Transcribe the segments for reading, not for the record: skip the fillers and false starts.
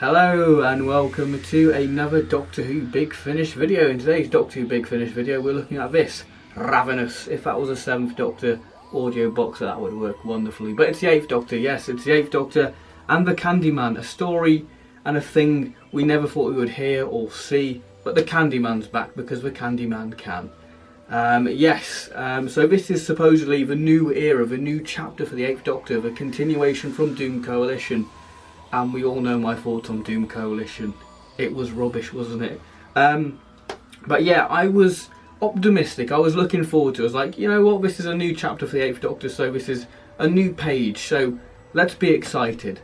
Hello and welcome to another Doctor Who Big Finish video. In today's Doctor Who Big Finish video we're looking at this, Ravenous. If that was a 7th Doctor audio box that would work wonderfully. But it's the 8th Doctor, yes, it's the 8th Doctor and the Candyman. A story and a thing we never thought we would hear or see, but the Candyman's back because the Candyman can. So this is supposedly the new era, the new chapter for the 8th Doctor, the continuation from Doom Coalition. And we all know my thoughts on Doom Coalition. It was rubbish, wasn't it? But yeah, I was optimistic. I was looking forward to it. I was like, you know what, this is a new chapter for the 8th Doctor, so this is a new page, so let's be excited.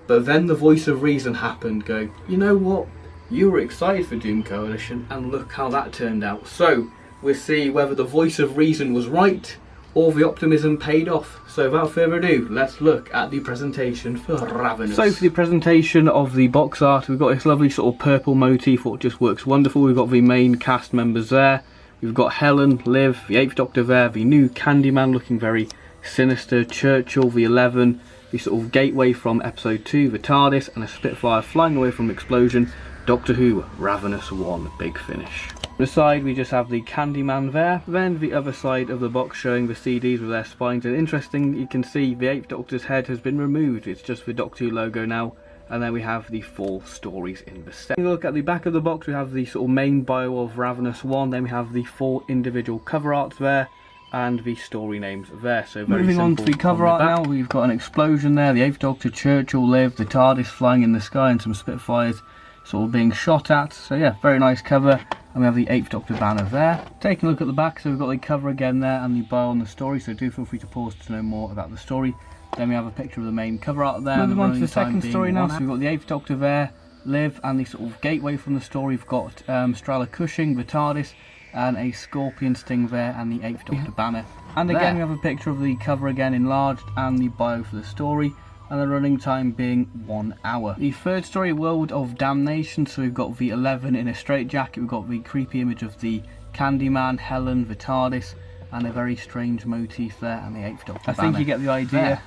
But then the voice of reason happened, going, you know what, you were excited for Doom Coalition, and look how that turned out. So we'll see whether the voice of reason was right, or the optimism paid off. So without further ado, let's look at the presentation for Ravenous. So for the presentation of the box art, we've got this lovely sort of purple motif, which just works wonderful. We've got the main cast members there. We've got Helen, Liv, the 8th Doctor there, the new Candyman looking very sinister, Churchill, the 11, the sort of gateway from episode 2, the TARDIS, and a Spitfire flying away from explosion. Doctor Who, Ravenous 1, Big Finish. On the side we just have the Candyman there, then the other side of the box showing the CDs with their spines, and interesting, you can see the 8th Doctor's head has been removed, it's just the Doctor Who logo now, and then we have the 4 stories in the set. If you look at the back of the box, we have the sort of main bio of Ravenous 1, then we have the 4 individual cover arts there, and the story names there. So very moving on to the cover art now, we've got an explosion there, the 8th Doctor, Churchill, Liv, the TARDIS flying in the sky, and some Spitfires sort of being shot at. So yeah, very nice cover. And we have the 8th Doctor banner there. Taking a look at the back, so we've got the cover again there and the bio on the story, so do feel free to pause to know more about the story. Then we have a picture of the main cover art there. Moving on to the second story now, so we've got the 8th Doctor there, Liv, and the sort of gateway from the story. We've got Strala Cushing, the TARDIS, and a scorpion sting there, and the 8th Doctor banner. And again, we have a picture of the cover again enlarged, and the bio for the story, and the running time being 1 hour. The third story, World of Damnation, so we've got the 11 in a straitjacket, we've got the creepy image of the Candyman, Helen, the TARDIS, and a very strange motif there, and the 8th Doctor banner. I think you get the idea.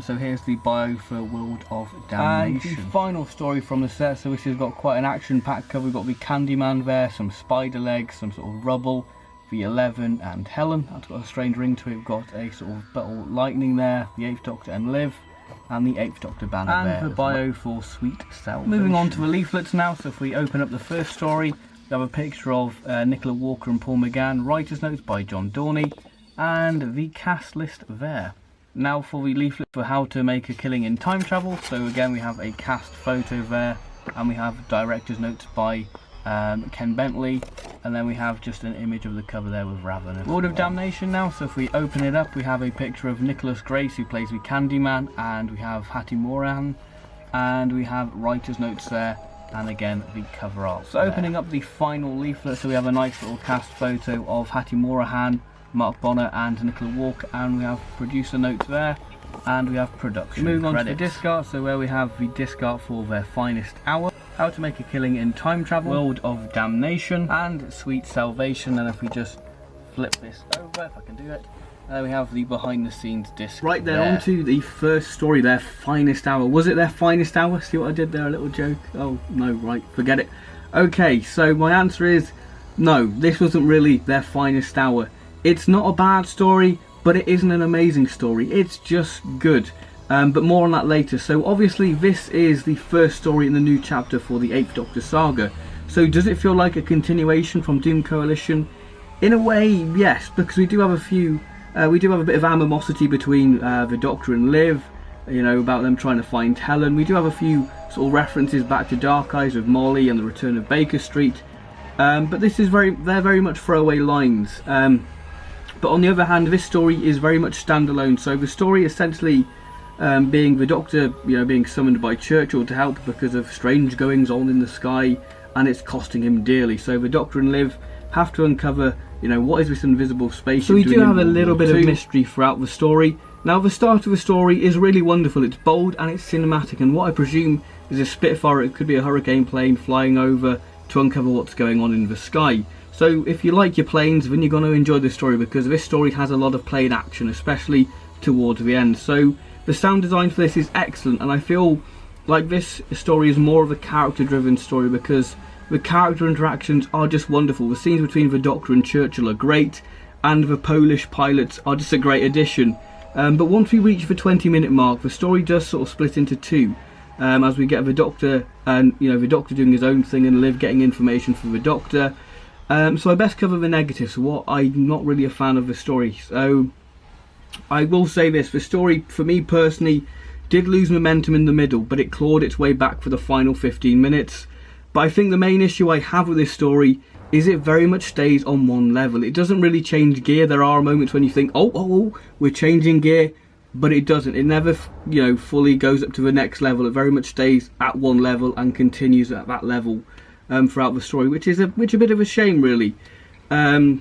So here's the bio for World of Damnation. And the final story from the set, so this has got quite an action-packed cover. We've got the Candyman there, some spider legs, some sort of rubble, the 11 and Helen. That's got a strange ring to it. We've got a sort of bottle lightning there, the 8th Doctor and Liv, and the 8th Doctor banner and there. And the bio for Sweet Salvation. Moving on to the leaflets now, so if we open up the first story, we have a picture of Nicola Walker and Paul McGann, writer's notes by John Dorney, and the cast list there. Now for the leaflet for how to make a killing in time travel, so again we have a cast photo there, and we have director's notes by Ken Bentley, and then we have just an image of the cover there with Ravenous. World of Damnation now, so if we open it up, we have a picture of Nicholas Grace, who plays the Candyman, and we have Hattie Moran, and we have writer's notes there, and again the cover art. So opening up the final leaflet, so we have a nice little cast photo of Hattie Morahan, Mark Bonner and Nicola Walker, and we have producer notes there, and we have production credits. Moving on to the disc art, so where we have the disc art for Their Finest Hour, How to Make a Killing in Time Travel, World of Damnation, and Sweet Salvation. And if we just flip this over, if I can do it, we have the behind the scenes disc. Right there, on to the first story, Their Finest Hour. Was it Their Finest Hour? See what I did there, a little joke? Oh no, right, forget it. Okay, so my answer is no, this wasn't really Their Finest Hour. It's not a bad story, but it isn't an amazing story. It's just good. But more on that later. So obviously this is the first story in the new chapter for the 8th Doctor saga. So does it feel like a continuation from Doom Coalition? In a way, yes, because we do have a bit of animosity between the Doctor and Liv, you know, about them trying to find Helen. We do have a few sort of references back to Dark Eyes with Molly and the return of Baker Street. But this is they're very much throwaway lines. But on the other hand, this story is very much standalone. So the story essentially being the Doctor, you know, being summoned by Churchill to help because of strange goings on in the sky, and it's costing him dearly. So the Doctor and Liv have to uncover, you know, what is this invisible spaceship. So we do have a little bit of mystery throughout the story. Now the start of the story is really wonderful. It's bold and it's cinematic, and what I presume is a Spitfire. It could be a hurricane plane flying over to uncover what's going on in the sky. So if you like your planes, then you're going to enjoy this story, because this story has a lot of plane action, especially towards the end. So the sound design for this is excellent, and I feel like this story is more of a character-driven story because the character interactions are just wonderful. The scenes between the Doctor and Churchill are great, and the Polish pilots are just a great addition. But once we reach the 20-minute mark, the story does sort of split into two, as we get the Doctor and the Doctor doing his own thing and Liv getting information from the Doctor. So I best cover the negatives. What I'm not really a fan of the story. So I will say this: the story, for me personally, did lose momentum in the middle, but it clawed its way back for the final 15 minutes. But I think the main issue I have with this story is it very much stays on one level. It doesn't really change gear. There are moments when you think, oh, we're changing gear, but it doesn't. It never, fully goes up to the next level. It very much stays at one level and continues at that level throughout the story, which is a bit of a shame, really. And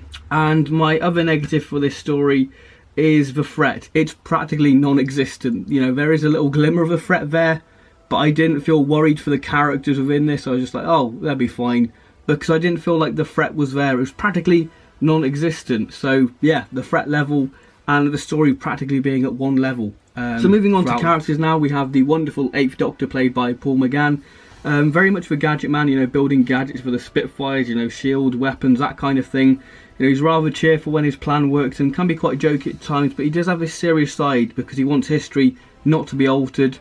my other negative for this story is the threat. It's practically non-existent. There is a little glimmer of a threat there, but I didn't feel worried for the characters within this. I was just like, oh, they'll be fine, because I didn't feel like the threat was there. It was practically non-existent. So yeah, the threat level and the story practically being at one level. So moving on to characters now, we have the wonderful 8th Doctor played by Paul McGann. Very much the gadget man, building gadgets for the Spitfires, shield, weapons, that kind of thing. He's rather cheerful when his plan works and can be quite jokey at times, but he does have this serious side because he wants history not to be altered.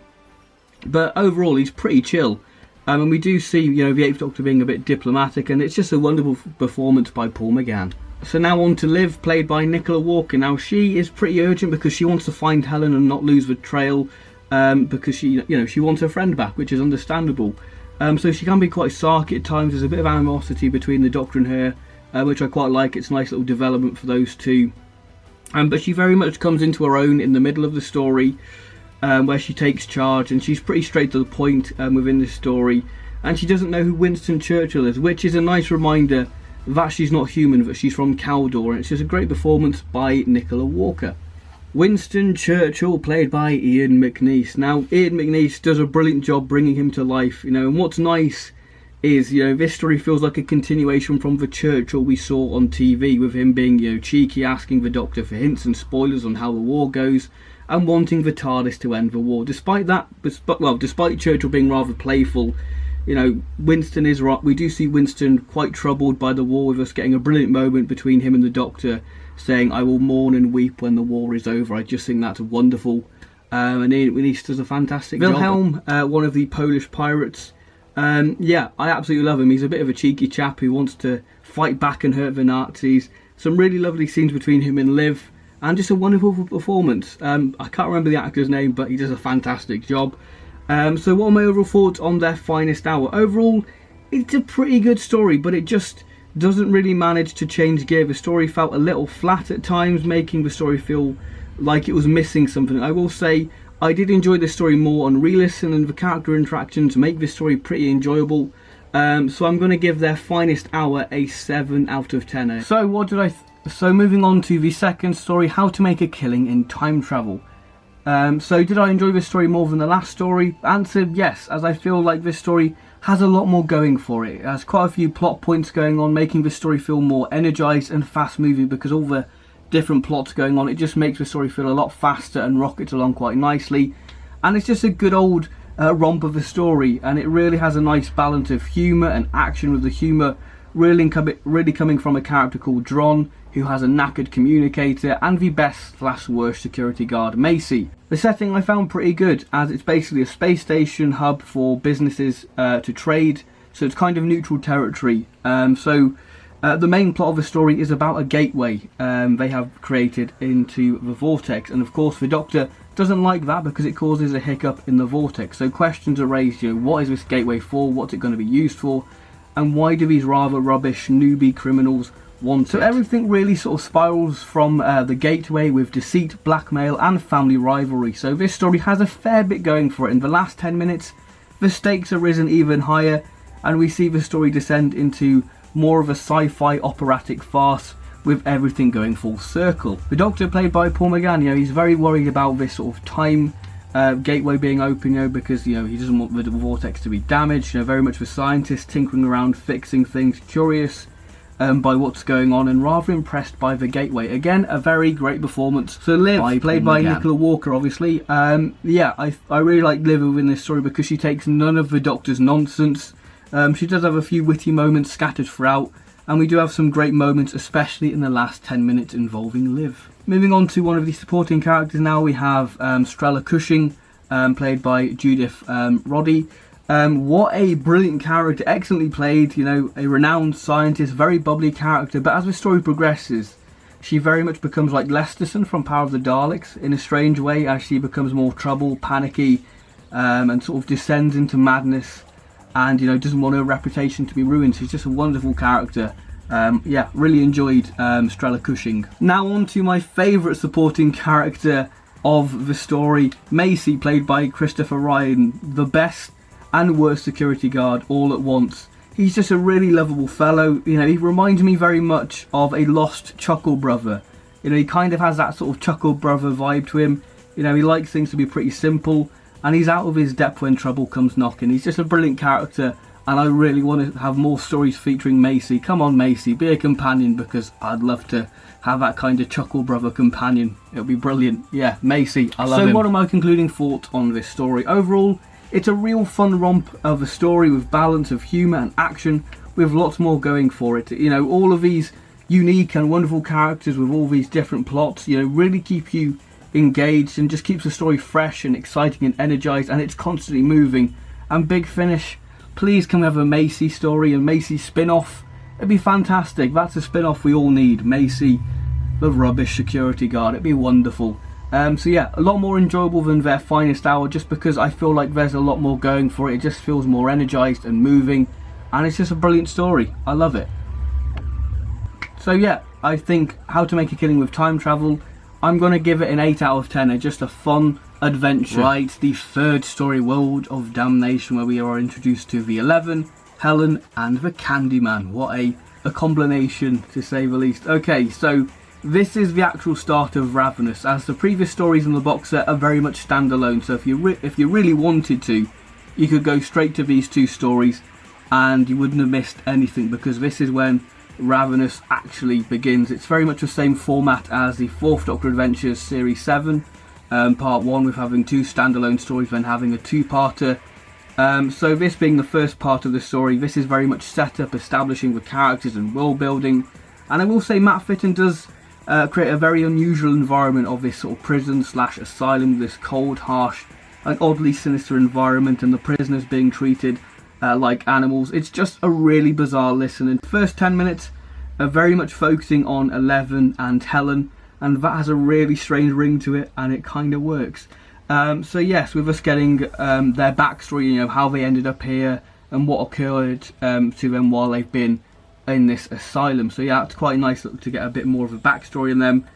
But overall, he's pretty chill. And we do see, the 8th Doctor being a bit diplomatic, and it's just a wonderful performance by Paul McGann. So now on to Liv, played by Nicola Walker. Now she is pretty urgent because she wants to find Helen and not lose the trail, because she wants her friend back, which is understandable. So she can be quite sarky at times. There's a bit of animosity between the Doctor and her, which I quite like. It's a nice little development for those two. But she very much comes into her own in the middle of the story, where she takes charge, and she's pretty straight to the point within this story. And she doesn't know who Winston Churchill is, which is a nice reminder that she's not human, that she's from Caldor, and it's just a great performance by Nicola Walker. Winston Churchill, played by Ian McNeice. Now, Ian McNeice does a brilliant job bringing him to life, and what's nice is, this story feels like a continuation from the Churchill we saw on TV, with him being, cheeky, asking the Doctor for hints and spoilers on how the war goes, and wanting the TARDIS to end the war. Despite Churchill being rather playful, Winston is right. We do see Winston quite troubled by the war, with us getting a brilliant moment between him and the Doctor, saying, "I will mourn and weep when the war is over." I just think that's wonderful. And Ian McNeice does a fantastic job. Wilhelm, one of the Polish pirates. I absolutely love him. He's a bit of a cheeky chap who wants to fight back and hurt the Nazis. Some really lovely scenes between him and Liv, and just a wonderful performance. I can't remember the actor's name, but he does a fantastic job. So what are my overall thoughts on Their Finest Hour? Overall, it's a pretty good story, but it just doesn't really manage to change gear. The story felt a little flat at times, making the story feel like it was missing something. I will say I did enjoy this story more on re-listen, and the character interactions make this story pretty enjoyable. So I'm going to give Their Finest Hour a 7 out of 10. So moving on to the second story, How to Make a Killing in Time Travel. So did I enjoy this story more than the last story? Answer, yes, as I feel like this story has a lot more going for it. It has quite a few plot points going on, making this story feel more energised and fast moving, because all the different plots going on, it just makes the story feel a lot faster and rockets along quite nicely. And it's just a good old romp of a story, and it really has a nice balance of humour and action, with the humour really coming from a character called Dron, who has a knackered communicator, and the best/worst security guard, Macy. The setting I found pretty good, as it's basically a space station hub for businesses to trade, so it's kind of neutral territory. The main plot of the story is about a gateway they have created into the vortex, and of course the Doctor doesn't like that because it causes a hiccup in the vortex. So questions are raised, what is this gateway for, what's it going to be used for, and why do these rather rubbish newbie criminals want it? So everything really sort of spirals from the gateway, with deceit, blackmail and family rivalry. So this story has a fair bit going for it. In the last 10 minutes the stakes are risen even higher, and we see the story descend into more of a sci-fi operatic farce, with everything going full circle. The Doctor, played by Paul McGann, he's very worried about this sort of time gateway being open, because he doesn't want the vortex to be damaged. Very much the scientist tinkering around, fixing things, curious by what's going on, and rather impressed by the gateway. Again, a very great performance. So Liv, played by Nicola Walker, obviously. Yeah, I really like Liv within this story because she takes none of the Doctor's nonsense. She does have a few witty moments scattered throughout, and we do have some great moments, especially in the last 10 minutes involving Liv. Moving on to one of the supporting characters now, we have Strella Cushing, played by Judith Roddy. What a brilliant character, excellently played, you know, a renowned scientist, very bubbly character, but as the story progresses, she very much becomes like Lesterson from Power of the Daleks in a strange way, as she becomes more troubled, panicky, and sort of descends into madness, and, you know, doesn't want her reputation to be ruined. She's just a wonderful character. Yeah, really enjoyed Strella Cushing. Now on to my favourite supporting character of the story, Macy, played by Christopher Ryan, the best and worst security guard all at once. He's just a really lovable fellow. You know, he reminds me very much of a lost Chuckle brother. You know, he kind of has that sort of Chuckle brother vibe to him. You know, he likes things to be pretty simple, and he's out of his depth when trouble comes knocking. He's just a brilliant character, and I really want to have more stories featuring Macy. Come on, Macy, be a companion, because I'd love to have that kind of Chuckle brother companion. It'll be brilliant. Yeah, Macy, I love him. So what are my concluding thoughts on this story? Overall, it's a real fun romp of a story with balance of humour and action, with lots more going for it. You know, all of these unique and wonderful characters with all these different plots, you know, really keep you engaged and just keeps the story fresh and exciting and energised, and it's constantly moving. And big finish, please can we have a Macy story and Macy spin-off? It'd be fantastic. That's a spin-off we all need. Macy, the rubbish security guard. It'd be wonderful. So yeah, a lot more enjoyable than their finest hour, just because I feel like there's a lot more going for it. It just feels more energised and moving, and it's just a brilliant story. I love it. So yeah, I think How to Make a Killing with Time Travel, I'm going to give it an 8 out of 10. It's just a fun adventure. Right, the third story, World of Damnation, where we are introduced to the 11, Helen and the Candyman. What a combination, to say the least. Okay, so this is the actual start of Ravenous, as the previous stories in the box set are very much standalone. So if you really wanted to, you could go straight to these two stories and you wouldn't have missed anything, because this is when Ravenous actually begins. It's very much the same format as the 4th Doctor Adventures Series 7, Part 1, with having 2 standalone stories, then having a 2-parter. So this being the first part of the story, this is very much set up, establishing the characters and world building. And I will say Matt Fitton does create a very unusual environment of this sort of prison slash asylum, this cold, harsh and oddly sinister environment, and the prisoners being treated like animals. It's just a really bizarre listen. And the first 10 minutes are very much focusing on 11 and Helen, and that has a really strange ring to it, and it kind of works. So yes, with us getting their backstory, you know, how they ended up here and what occurred to them while they've been in this asylum. So yeah, it's quite nice to get a bit more of a backstory in them.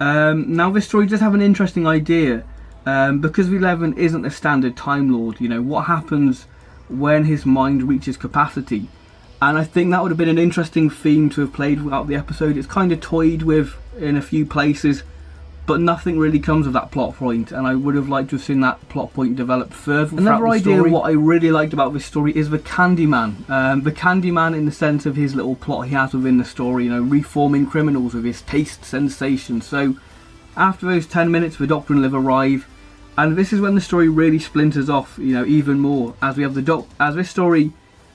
Now this story does have an interesting idea, because the 11 isn't a standard Time Lord. You know, what happens when his mind reaches capacity? And I think that would have been an interesting theme to have played throughout the episode. It's kind of toyed with in a few places, but nothing really comes of that plot point, and I would have liked to have seen that plot point developed further. Another idea of what I really liked about this story is the Candyman. The Candyman, in the sense of his little plot he has within the story, you know, reforming criminals with his taste sensation. So after those 10 minutes, the Doctor and Liv arrive, and this is when the story really splinters off, you know, even more, as we have as this story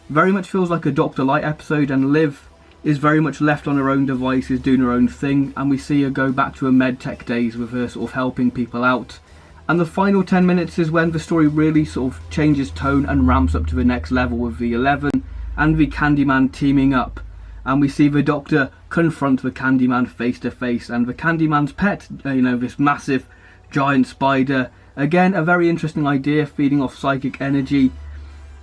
very much feels like a Doctor Light episode, and Liv is very much left on her own devices, doing her own thing, and we see her go back to her medtech days with her sort of helping people out. And the final 10 minutes is when the story really sort of changes tone and ramps up to the next level, with the 11 and the Candyman teaming up, and we see the Doctor confront the Candyman face to face, and the Candyman's pet, you know, this massive giant spider. Again, a very interesting idea, feeding off psychic energy,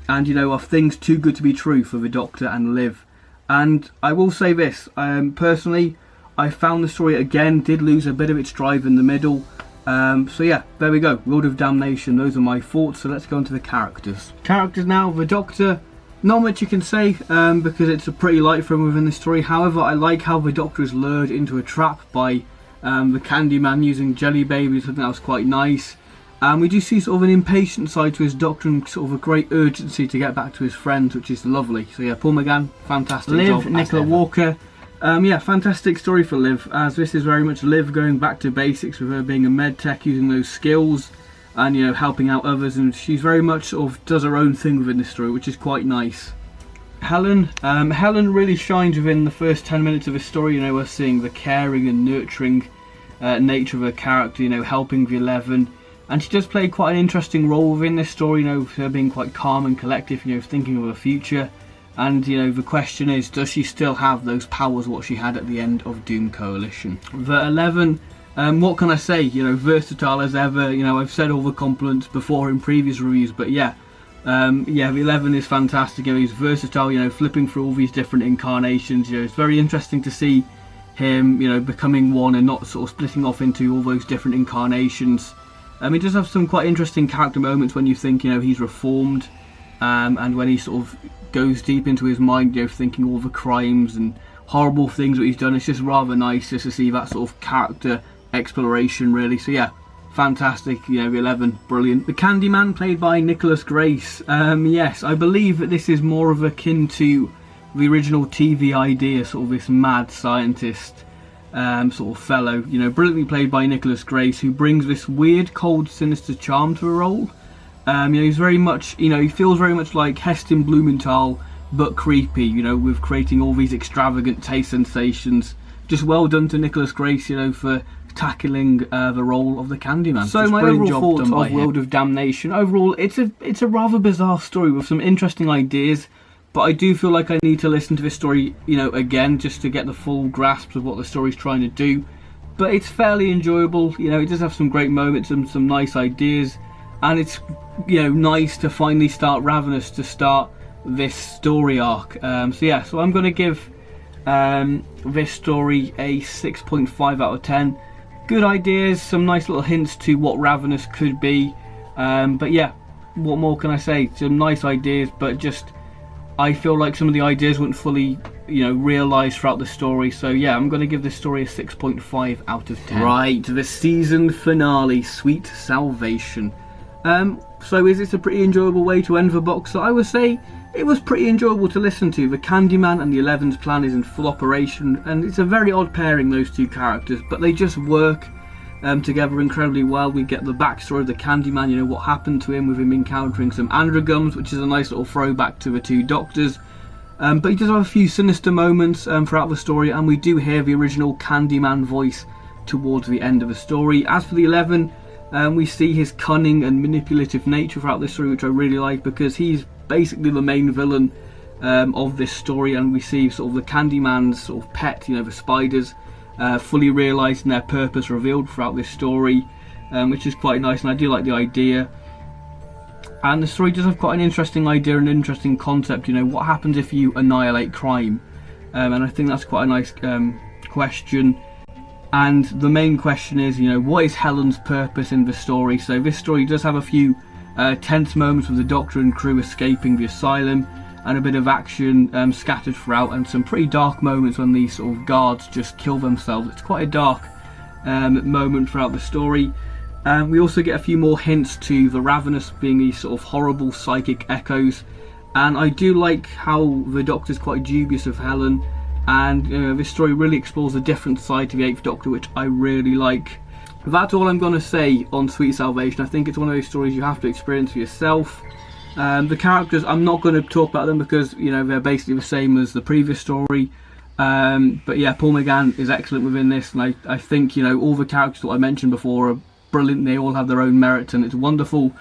and, you know, of things too good to be true for the Doctor and Liv. And I will say this, personally, I found the story again did lose a bit of its drive in the middle. So yeah, there we go, World of Damnation. Those are my thoughts. So let's go into the characters. Characters now, the Doctor, not much you can say, because it's a pretty light from within the story. However, I like how the Doctor is lured into a trap by the Candyman using jelly babies. I think that was quite nice. We do see sort of an impatient side to his Doctor, and sort of a great urgency to get back to his friends, which is lovely. So yeah, Paul McGann, fantastic job. Liv, Nicola Walker, Yeah, fantastic story for Liv, as this is very much Liv going back to basics with her being a med tech, using those skills and, you know, helping out others, and she's very much sort of does her own thing within this story, which is quite nice. Helen really shines within the first 10 minutes of the story. You know, we're seeing the caring and nurturing nature of her character, you know, helping the 11, and she does play quite an interesting role within this story, you know, her being quite calm and collective, you know, thinking of her future. And, you know, the question is, does she still have those powers what she had at the end of Doom Coalition? The 11, what can I say? You know, versatile as ever. You know, I've said all the compliments before in previous reviews, but yeah, the 11 is fantastic. You know, he's versatile, you know, flipping through all these different incarnations. You know, it's very interesting to see him, you know, becoming one and not sort of splitting off into all those different incarnations. He does have some quite interesting character moments when you think, you know, he's reformed, and when he sort of goes deep into his mind, you know, thinking all the crimes and horrible things that he's done. It's just rather nice just to see that sort of character exploration, really. So yeah, fantastic. You know, the 11, brilliant. The Candyman, played by Nicholas Grace. Yes, I believe that this is more of akin to the original TV idea, sort of this mad scientist sort of fellow. You know, brilliantly played by Nicholas Grace, who brings this weird, cold, sinister charm to the role. You know, he's very much, you know, he feels very much like Heston Blumenthal, but creepy, you know, with creating all these extravagant taste sensations. Just well done to Nicholas Grace, you know, for tackling the role of the Candyman. So my overall thoughts of World of Damnation, overall, it's a rather bizarre story with some interesting ideas, but I do feel like I need to listen to this story, you know, again, just to get the full grasp of what the story's trying to do. But it's fairly enjoyable, you know, it does have some great moments and some nice ideas. And it's, you know, nice to finally start Ravenous, to start this story arc. So yeah, so I'm going to give this story a 6.5 out of 10. Good ideas, some nice little hints to what Ravenous could be. But yeah, what more can I say? Some nice ideas, but just I feel like some of the ideas weren't fully, you know, realised throughout the story. So yeah, I'm going to give this story a 6.5 out of 10. Right, the season finale, Sweet Salvation. So is this a pretty enjoyable way to end the box? So I would say it was pretty enjoyable to listen to. The Candyman and the 11's plan is in full operation, and it's a very odd pairing, those two characters, but they just work together incredibly well. We get the backstory of the Candyman, you know, what happened to him with him encountering some androgums, which is a nice little throwback to the two Doctors. But he does have a few sinister moments throughout the story, and we do hear the original Candyman voice towards the end of the story. As for the 11, we see his cunning and manipulative nature throughout this story, which I really like, because he's basically the main villain of this story, and we see sort of the Candyman's sort of pet, you know, the spiders, fully realising their purpose revealed throughout this story, which is quite nice, and I do like the idea. And the story does have quite an interesting idea and an interesting concept, you know, what happens if you annihilate crime? And I think that's quite a nice question. And the main question is, you know, what is Helen's purpose in the story? So this story does have a few tense moments with the Doctor and crew escaping the asylum, and a bit of action scattered throughout, and some pretty dark moments when these sort of guards just kill themselves. It's quite a dark moment throughout the story. We also get a few more hints to the Ravenous being these sort of horrible psychic echoes, and I do like how the Doctor's quite dubious of Helen. And this story really explores a different side to the 8th Doctor, which I really like. That's all I'm going to say on Sweet Salvation. I think it's one of those stories you have to experience for yourself. The characters, I'm not going to talk about them because, you know, they're basically the same as the previous story. But yeah, Paul McGann is excellent within this, and I think, you know, all the characters that I mentioned before are brilliant. They all have their own merits, and it's wonderful.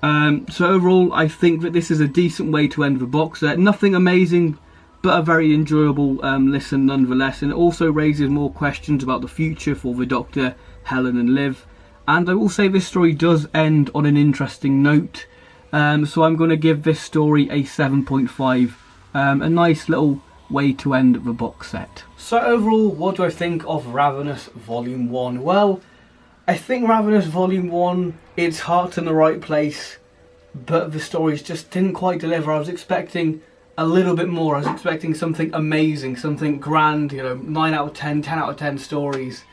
So overall, I think that this is a decent way to end the box set. Nothing amazing, but a very enjoyable listen nonetheless, and it also raises more questions about the future for the Doctor, Helen and Liv. And I will say this story does end on an interesting note, so I'm going to give this story a 7.5, a nice little way to end the box set. So overall, what do I think of Ravenous Volume 1? Well, I think Ravenous Volume 1, its heart's in the right place, but the stories just didn't quite deliver. I was expecting a little bit more. I was expecting something amazing, something grand, you know, 9 out of 10, 10 out of 10 stories.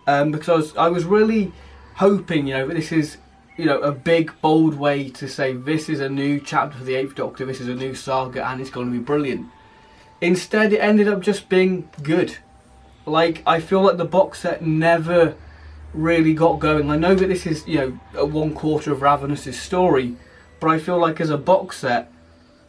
Because I was really hoping, you know, that this is, you know, a big, bold way to say this is a new chapter for the 8th Doctor, this is a new saga, and it's going to be brilliant. Instead, it ended up just being good. Like, I feel like the box set never really got going. I know that this is, you know, a 1/4 of Ravenous' story, but I feel like as a box set,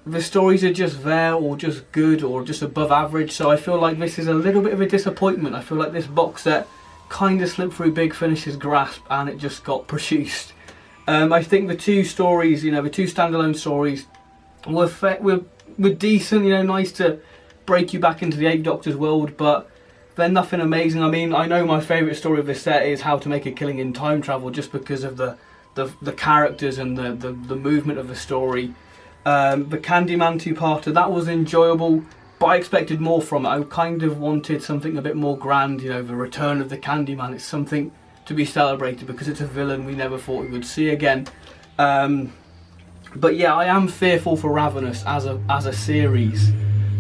the stories are just there, or just good, or just above average. So I feel like this is a little bit of a disappointment. I feel like this box set kind of slipped through Big Finish's grasp, and it just got produced. I think the two stories, you know, the two standalone stories were decent, you know, nice to break you back into the Eighth Doctor's world, but they're nothing amazing. I mean, I know my favourite story of this set is How to Make a Killing in Time Travel, just because of the characters and the movement of the story. The Candyman two-parter, that was enjoyable, but I expected more from it. I kind of wanted something a bit more grand, you know, the return of the Candyman. It's something to be celebrated because it's a villain we never thought we would see again. But yeah, I am fearful for Ravenous as a series,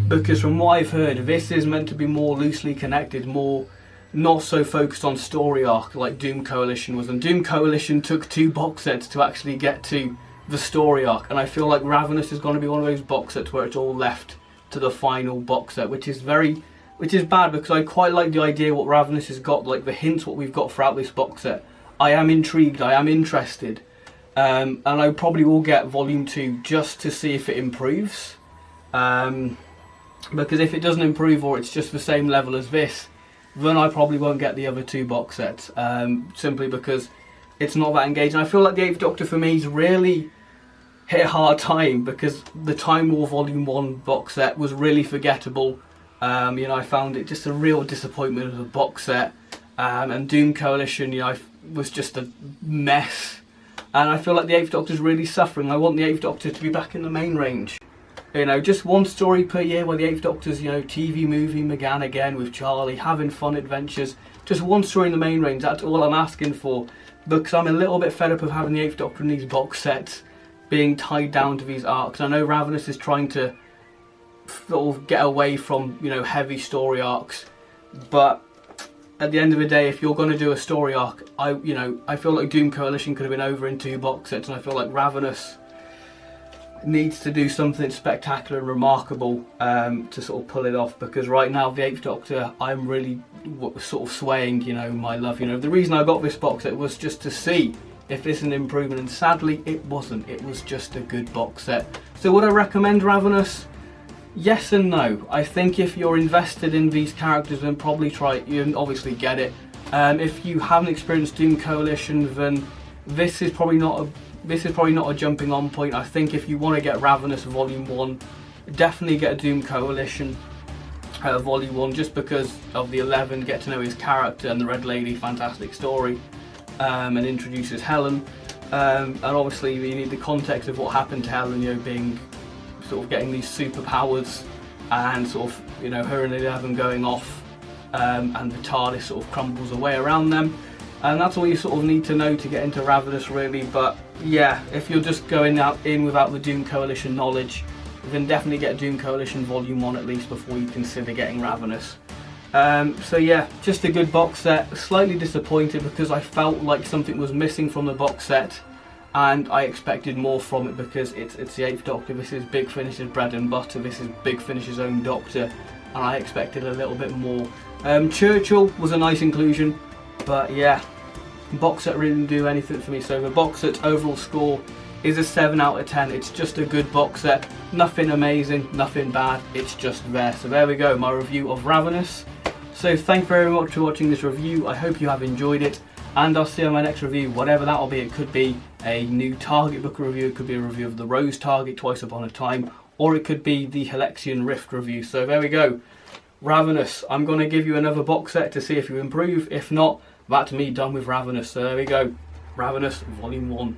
because from what I've heard, this is meant to be more loosely connected, more not so focused on story arc like Doom Coalition was. And Doom Coalition took 2 box sets to actually get to the story arc, and I feel like Ravenous is going to be one of those box sets where it's all left to the final box set, which is bad, because I quite like the idea what Ravenous has got, like the hints what we've got throughout this box set. I am intrigued, I am interested, and I probably will get volume 2 just to see if it improves, because if it doesn't improve, or it's just the same level as this, then I probably won't get the other 2 box sets, simply because it's not that engaging. I feel like the Eighth Doctor for me is really hit a hard time, because the Time War Volume 1 box set was really forgettable. You know, I found it just a real disappointment of a box set, and Doom Coalition, you know, was just a mess, and I feel like the Eighth Doctor's really suffering. I want the Eighth Doctor to be back in the main range. You know, just one story per year where the Eighth Doctor's, you know, TV movie McGann again with Charlie, having fun adventures. Just one story in the main range, that's all I'm asking for, because I'm a little bit fed up of having the Eighth Doctor in these box sets being tied down to these arcs. I know Ravenous is trying to sort of get away from, you know, heavy story arcs, but at the end of the day, if you're going to do a story arc, I feel like Doom Coalition could have been over in 2 box sets, and I feel like Ravenous needs to do something spectacular and remarkable to sort of pull it off, because right now the Eighth Doctor, I'm really sort of swaying, you know, my love. You know, the reason I got this box set was just to see if it's an improvement, and sadly it wasn't. It was just a good box set. So would I recommend Ravenous? Yes and no. I think if you're invested in these characters, then probably try it. You obviously get it. If you haven't experienced Doom Coalition, then this is probably not a jumping on point. I think if you want to get Ravenous Volume 1, definitely get a Doom Coalition Volume 1, just because of the 11, get to know his character, and the Red Lady, fantastic story, and introduces Helen, and obviously you need the context of what happened to Helen, you know, being sort of getting these superpowers, and sort of, you know, her and 11 going off, and the TARDIS sort of crumbles away around them. And that's all you sort of need to know to get into Ravenous, really. But yeah, if you're just going in without the Doom Coalition knowledge, then definitely get Doom Coalition Volume 1 at least before you consider getting Ravenous. So yeah, just a good box set. Slightly disappointed because I felt like something was missing from the box set, and I expected more from it, because it's the Eighth Doctor. This is Big Finish's bread and butter. This is Big Finish's own Doctor, and I expected a little bit more. Churchill was a nice inclusion, but yeah, box set really didn't do anything for me. So the box set's overall score is a 7 out of 10. It's just a good box set. Nothing amazing, nothing bad. It's just there. So there we go, my review of Ravenous. So thank you very much for watching this review. I hope you have enjoyed it, and I'll see you on my next review, whatever that'll be. It could be a new Target book review, it could be a review of the Rose Target, Twice Upon a Time, or it could be the Halexian Rift review. So there we go. Ravenous. I'm going to give you another box set to see if you improve. If not, that's me done with Ravenous. So there we go. Ravenous Volume 1.